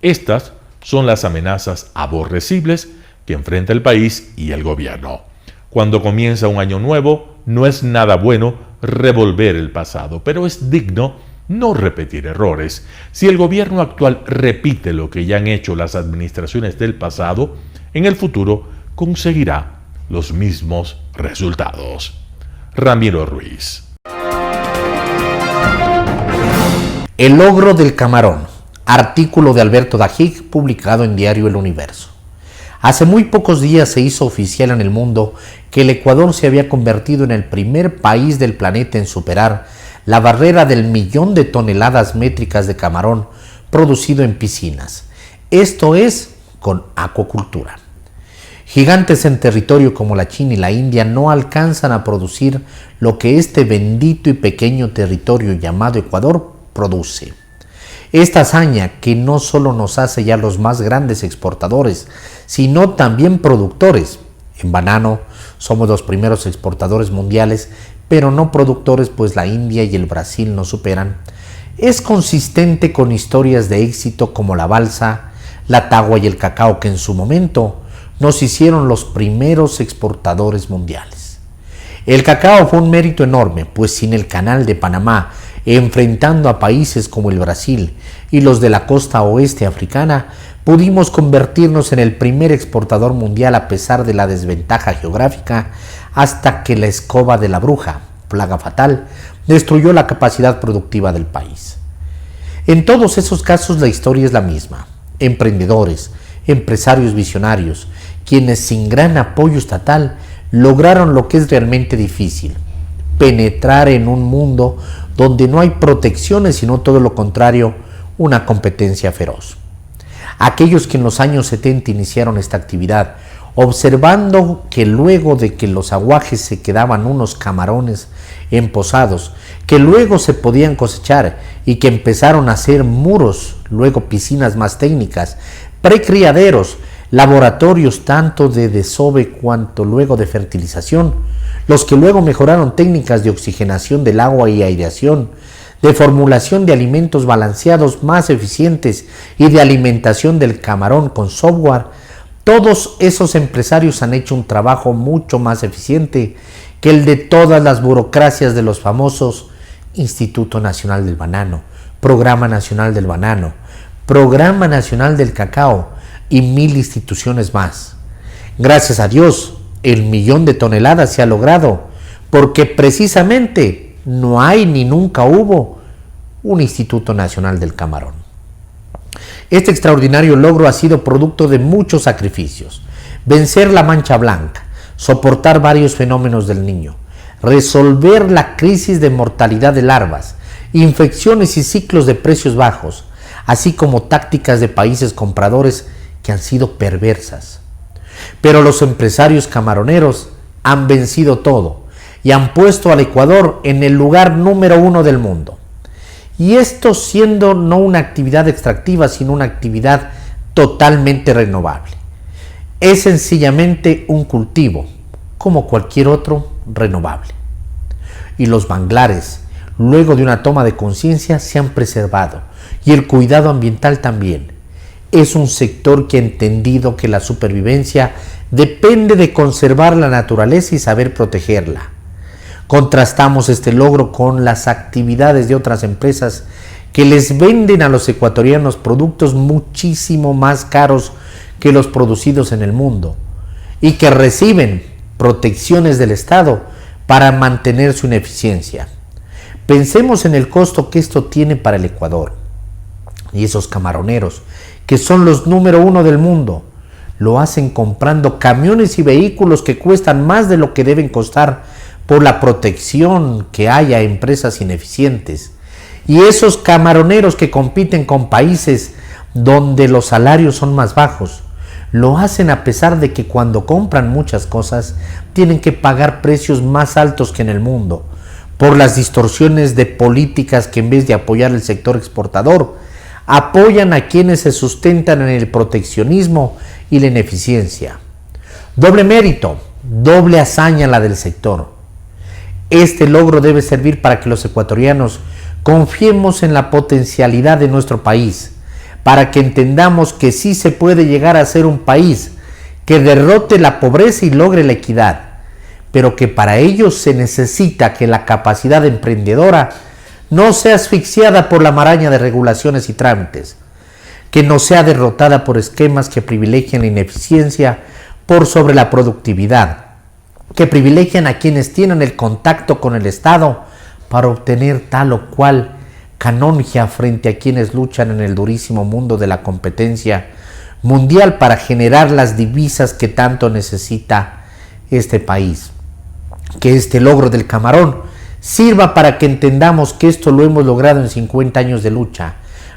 Estas son las amenazas aborrecibles que enfrenta el país y el gobierno. Cuando comienza un año nuevo, no es nada bueno revolver el pasado, pero es digno no repetir errores. Si el gobierno actual repite lo que ya han hecho las administraciones del pasado, en el futuro conseguirá los mismos resultados. Ramiro Ruiz. El logro del camarón. Artículo de Alberto Dajic, publicado en Diario El Universo. Hace muy pocos días se hizo oficial en el mundo que el Ecuador se había convertido en el primer país del planeta en superar la barrera del 1.000.000 de toneladas métricas de camarón producido en piscinas. Esto es con acuacultura. Gigantes en territorio como la China y la India no alcanzan a producir lo que este bendito y pequeño territorio llamado Ecuador produce. Esta hazaña que no solo nos hace ya los más grandes exportadores, sino también productores. En banano somos los primeros exportadores mundiales, pero no productores, pues la India y el Brasil nos superan. Es consistente con historias de éxito como la balsa, la tagua y el cacao, que en su momento nos hicieron los primeros exportadores mundiales. El cacao fue un mérito enorme, pues sin el Canal de Panamá, enfrentando a países como el Brasil y los de la costa oeste africana, pudimos convertirnos en el primer exportador mundial a pesar de la desventaja geográfica, hasta que la escoba de la bruja, plaga fatal, destruyó la capacidad productiva del país. En todos esos casos la historia es la misma. Emprendedores, empresarios visionarios, quienes sin gran apoyo estatal lograron lo que es realmente difícil: penetrar en un mundo donde no hay protecciones, sino todo lo contrario, una competencia feroz. Aquellos que en los años 70 iniciaron esta actividad, observando que luego de que los aguajes se quedaban unos camarones emposados, que luego se podían cosechar y que empezaron a hacer muros, luego piscinas más técnicas, precriaderos, laboratorios tanto de desove cuanto luego de fertilización, los que luego mejoraron técnicas de oxigenación del agua y aireación, de formulación de alimentos balanceados más eficientes y de alimentación del camarón con software. Todos esos empresarios han hecho un trabajo mucho más eficiente que el de todas las burocracias de los famosos Instituto Nacional del Banano, Programa Nacional del Banano, Programa Nacional del Cacao y 1000 instituciones más. Gracias a Dios, el 1.000.000 de toneladas se ha logrado, porque precisamente no hay ni nunca hubo un Instituto Nacional del Camarón. Este extraordinario logro ha sido producto de muchos sacrificios: vencer la mancha blanca, soportar varios fenómenos del Niño, resolver la crisis de mortalidad de larvas, infecciones y ciclos de precios bajos, así como tácticas de países compradores que han sido perversas. Pero los empresarios camaroneros han vencido todo y han puesto al Ecuador en el lugar número 1 del mundo. Y esto siendo no una actividad extractiva, sino una actividad totalmente renovable. Es sencillamente un cultivo, como cualquier otro, renovable. Y los manglares, luego de una toma de conciencia, se han preservado, y el cuidado ambiental también. Es un sector que ha entendido que la supervivencia depende de conservar la naturaleza y saber protegerla. Contrastamos este logro con las actividades de otras empresas que les venden a los ecuatorianos productos muchísimo más caros que los producidos en el mundo y que reciben protecciones del Estado para mantener su ineficiencia. Pensemos en el costo que esto tiene para el Ecuador. Y esos camaroneros, que son los número 1 del mundo, lo hacen comprando camiones y vehículos que cuestan más de lo que deben costar por la protección que hay a empresas ineficientes. Y esos camaroneros que compiten con países donde los salarios son más bajos, Lo hacen a pesar de que cuando compran muchas cosas tienen que pagar precios más altos que en el mundo, por las distorsiones de políticas que en vez de apoyar el sector exportador, apoyan a quienes se sustentan en el proteccionismo y la ineficiencia. Doble mérito, doble hazaña la del sector. Este logro debe servir para que los ecuatorianos confiemos en la potencialidad de nuestro país, para que entendamos que sí se puede llegar a ser un país que derrote la pobreza y logre la equidad, pero que para ello se necesita que la capacidad emprendedora no sea asfixiada por la maraña de regulaciones y trámites, que no sea derrotada por esquemas que privilegian la ineficiencia por sobre la productividad, que privilegian a quienes tienen el contacto con el Estado para obtener tal o cual canongia frente a quienes luchan en el durísimo mundo de la competencia mundial para generar las divisas que tanto necesita este país. Que este logro del camarón sirva para que entendamos que esto lo hemos logrado en 50 años de lucha,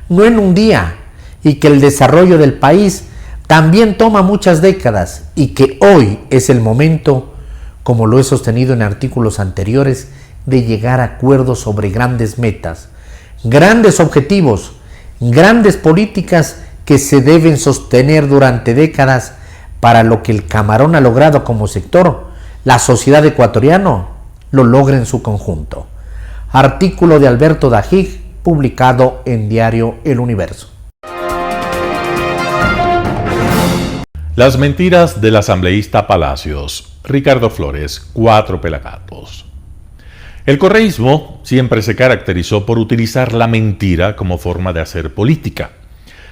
no en un día, y que el desarrollo del país también toma muchas décadas y que hoy es el momento, como lo he sostenido en artículos anteriores, de llegar a acuerdos sobre grandes metas, grandes objetivos, grandes políticas que se deben sostener durante décadas para lo que el camarón ha logrado como sector, la sociedad ecuatoriana lo logra en su conjunto. Artículo de Alberto Dajig, publicado en Diario El Universo. Las mentiras del asambleísta Palacios. Ricardo Flores, 4 pelagatos. El correísmo siempre se caracterizó por utilizar la mentira como forma de hacer política.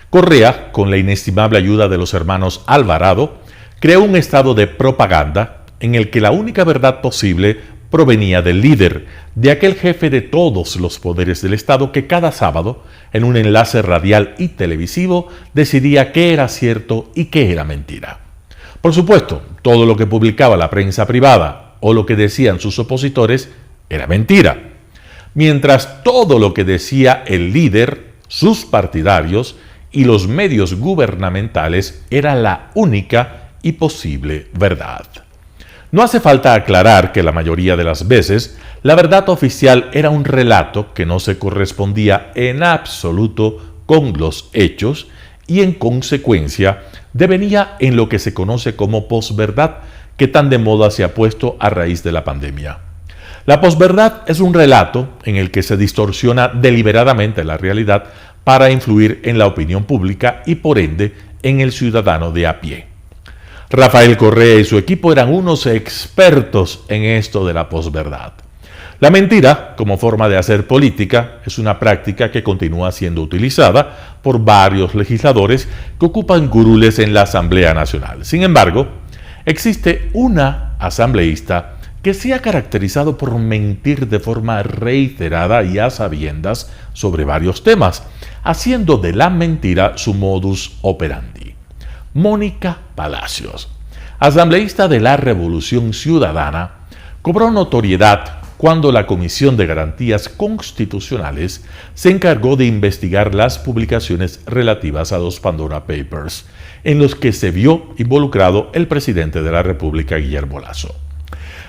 Correa, con la inestimable ayuda de los hermanos Alvarado, creó un estado de propaganda en el que la única verdad posible provenía del líder, de aquel jefe de todos los poderes del Estado que cada sábado, en un enlace radial y televisivo, decidía qué era cierto y qué era mentira. Por supuesto, todo lo que publicaba la prensa privada o lo que decían sus opositores era mentira, mientras todo lo que decía el líder, sus partidarios y los medios gubernamentales era la única y posible verdad. No hace falta aclarar que la mayoría de las veces la verdad oficial era un relato que no se correspondía en absoluto con los hechos y en consecuencia devenía en lo que se conoce como posverdad, que tan de moda se ha puesto a raíz de la pandemia. La posverdad es un relato en el que se distorsiona deliberadamente la realidad para influir en la opinión pública y por ende en el ciudadano de a pie. Rafael Correa y su equipo eran unos expertos en esto de la posverdad. La mentira, como forma de hacer política, es una práctica que continúa siendo utilizada por varios legisladores que ocupan curules en la Asamblea Nacional. Sin embargo, existe una asambleísta que se ha caracterizado por mentir de forma reiterada y a sabiendas sobre varios temas, haciendo de la mentira su modus operandi. Mónica Palacios, asambleísta de la Revolución Ciudadana, cobró notoriedad cuando la Comisión de Garantías Constitucionales se encargó de investigar las publicaciones relativas a los Pandora Papers, en los que se vio involucrado el presidente de la República, Guillermo Lasso.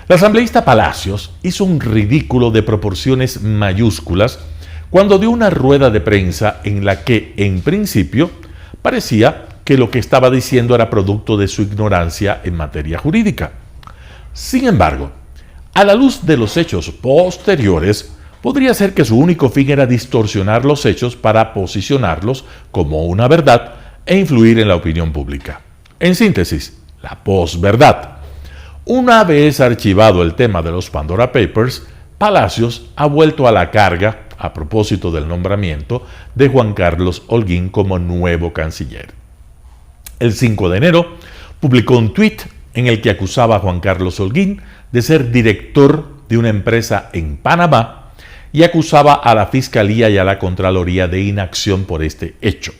La asambleísta Palacios hizo un ridículo de proporciones mayúsculas cuando dio una rueda de prensa en la que, en principio, parecía que lo que estaba diciendo era producto de su ignorancia en materia jurídica. Sin embargo, a la luz de los hechos posteriores, podría ser que su único fin era distorsionar los hechos para posicionarlos como una verdad e influir en la opinión pública. En síntesis, la posverdad. Una vez archivado el tema de los Pandora Papers, Palacios ha vuelto a la carga a propósito del nombramiento de Juan Carlos Holguín como nuevo canciller. El 5 de enero publicó un tuit en el que acusaba a Juan Carlos Holguín de ser director de una empresa en Panamá y acusaba a la Fiscalía y a la Contraloría de inacción por este hecho.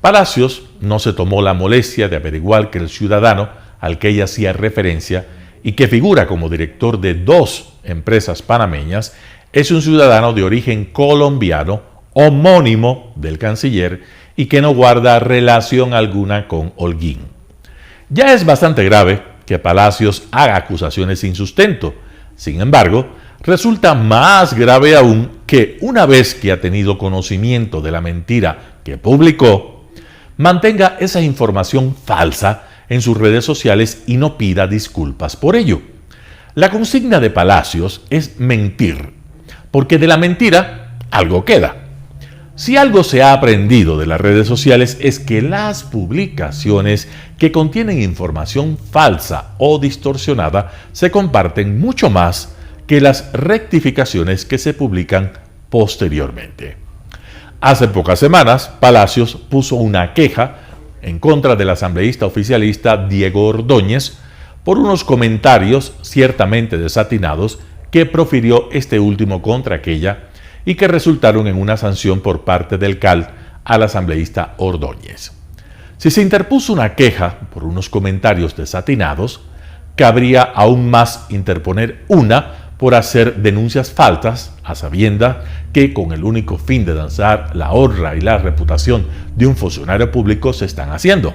Palacios no se tomó la molestia de averiguar que el ciudadano al que ella hacía referencia y que figura como director de 2 empresas panameñas es un ciudadano de origen colombiano, homónimo del canciller y que no guarda relación alguna con Holguín. Ya es bastante grave que Palacios haga acusaciones sin sustento. Sin embargo, resulta más grave aún que una vez que ha tenido conocimiento de la mentira que publicó, mantenga esa información falsa en sus redes sociales y no pida disculpas por ello. La consigna de Palacios es mentir, porque de la mentira algo queda. Si algo se ha aprendido de las redes sociales es que las publicaciones que contienen información falsa o distorsionada se comparten mucho más que las rectificaciones que se publican posteriormente. Hace pocas semanas, Palacios puso una queja en contra del asambleísta oficialista Diego Ordóñez por unos comentarios ciertamente desatinados que profirió este último contra aquella y que resultaron en una sanción por parte del CAL al asambleísta Ordóñez. Si se interpuso una queja por unos comentarios desatinados, cabría aún más interponer una por hacer denuncias falsas, a sabiendas que con el único fin de dañar la honra y la reputación de un funcionario público se están haciendo.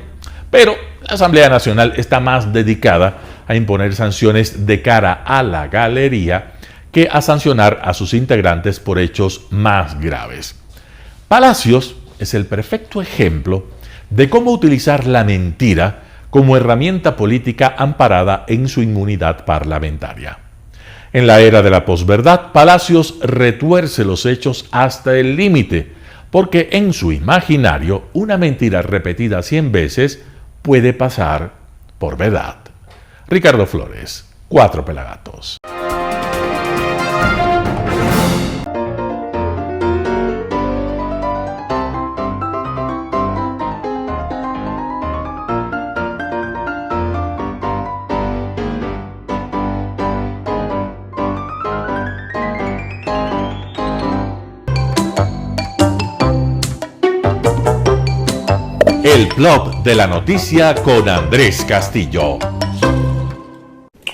Pero la Asamblea Nacional está más dedicada a imponer sanciones de cara a la galería que a sancionar a sus integrantes por hechos más graves. Palacios es el perfecto ejemplo de cómo utilizar la mentira como herramienta política amparada en su inmunidad parlamentaria. En la era de la posverdad, Palacios retuerce los hechos hasta el límite, porque en su imaginario una mentira repetida 100 veces puede pasar por verdad. Ricardo Flores, Cuatro Pelagatos. El plop de la noticia con Andrés Castillo.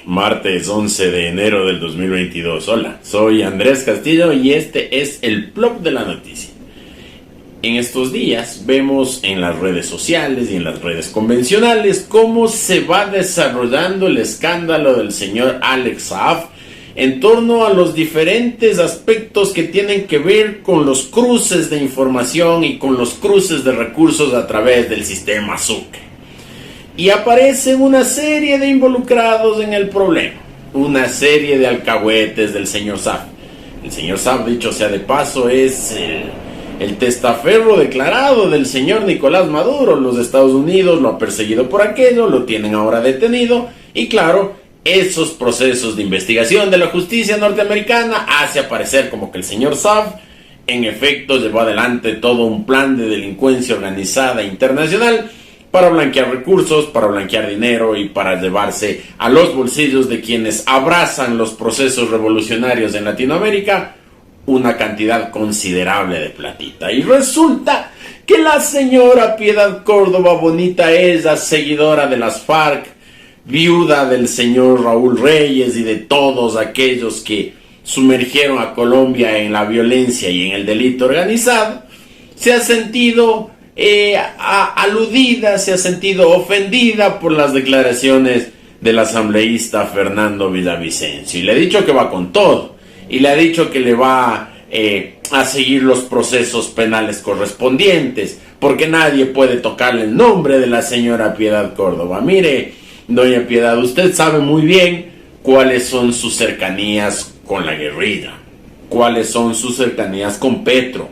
Martes 11 de enero del 2022. Hola, soy Andrés Castillo y este es el plop de la noticia. En estos días vemos en las redes sociales y en las redes convencionales cómo se va desarrollando el escándalo del señor Alex Saab en torno a los diferentes aspectos que tienen que ver con los cruces de información y con los cruces de recursos a través del sistema Sucre. Y aparecen una serie de involucrados en el problema, una serie de alcahuetes del señor Saab. El señor Saab, dicho sea de paso, es el testaferro declarado del señor Nicolás Maduro. Los Estados Unidos lo han perseguido por aquello, lo tienen ahora detenido y claro, esos procesos de investigación de la justicia norteamericana hace aparecer como que el señor Saab en efecto llevó adelante todo un plan de delincuencia organizada internacional para blanquear recursos, para blanquear dinero y para llevarse a los bolsillos de quienes abrazan los procesos revolucionarios en Latinoamérica una cantidad considerable de platita. Y resulta que la señora Piedad Córdoba Bonita es la seguidora de las FARC, viuda del señor Raúl Reyes y de todos aquellos que sumergieron a Colombia en la violencia y en el delito organizado, se ha sentido aludida, se ha sentido ofendida por las declaraciones del asambleísta Fernando Villavicencio. Y le ha dicho que va con todo. Y le ha dicho que le va a seguir los procesos penales correspondientes, porque nadie puede tocarle el nombre de la señora Piedad Córdoba. Mire, doña Piedad, usted sabe muy bien cuáles son sus cercanías con la guerrilla, cuáles son sus cercanías con Petro,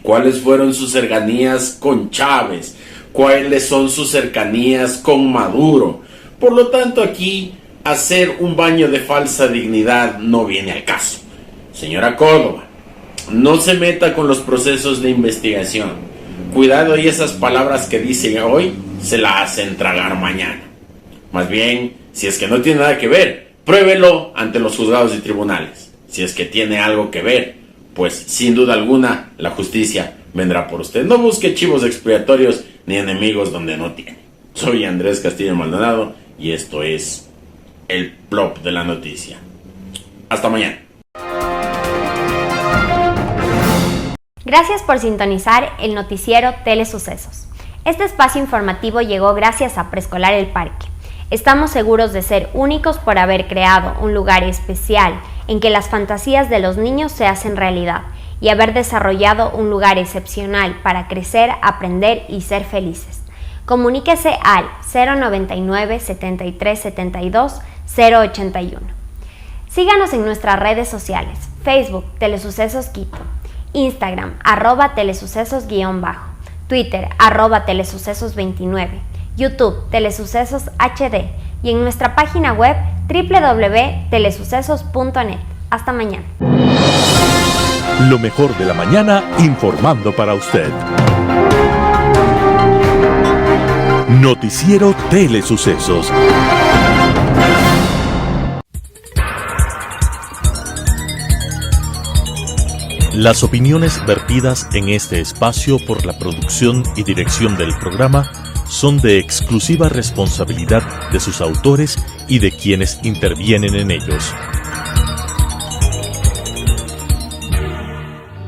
cuáles fueron sus cercanías con Chávez, cuáles son sus cercanías con Maduro. Por lo tanto, aquí hacer un baño de falsa dignidad no viene al caso. Señora Córdoba, no se meta con los procesos de investigación. Cuidado, y esas palabras que dice hoy se la hacen tragar mañana. Más bien, si es que no tiene nada que ver, pruébelo ante los juzgados y tribunales. Si es que tiene algo que ver, pues sin duda alguna la justicia vendrá por usted. No busque chivos expiatorios ni enemigos donde no tiene. Soy Andrés Castillo Maldonado y esto es el plop de la noticia. Hasta mañana. Gracias por sintonizar el noticiero Telesucesos. Este espacio informativo llegó gracias a Preescolar El Parque. Estamos seguros de ser únicos por haber creado un lugar especial en que las fantasías de los niños se hacen realidad y haber desarrollado un lugar excepcional para crecer, aprender y ser felices. Comuníquese al 099 73 72 081. Síganos en nuestras redes sociales: Facebook, Telesucesos Quito, Instagram, @telesucesos_, Twitter, @telesucesos29, YouTube, Telesucesos HD y en nuestra página web www.telesucesos.net. Hasta mañana. Lo mejor de la mañana informando para usted. Noticiero Telesucesos. Las opiniones vertidas en este espacio por la producción y dirección del programa son de exclusiva responsabilidad de sus autores y de quienes intervienen en ellos.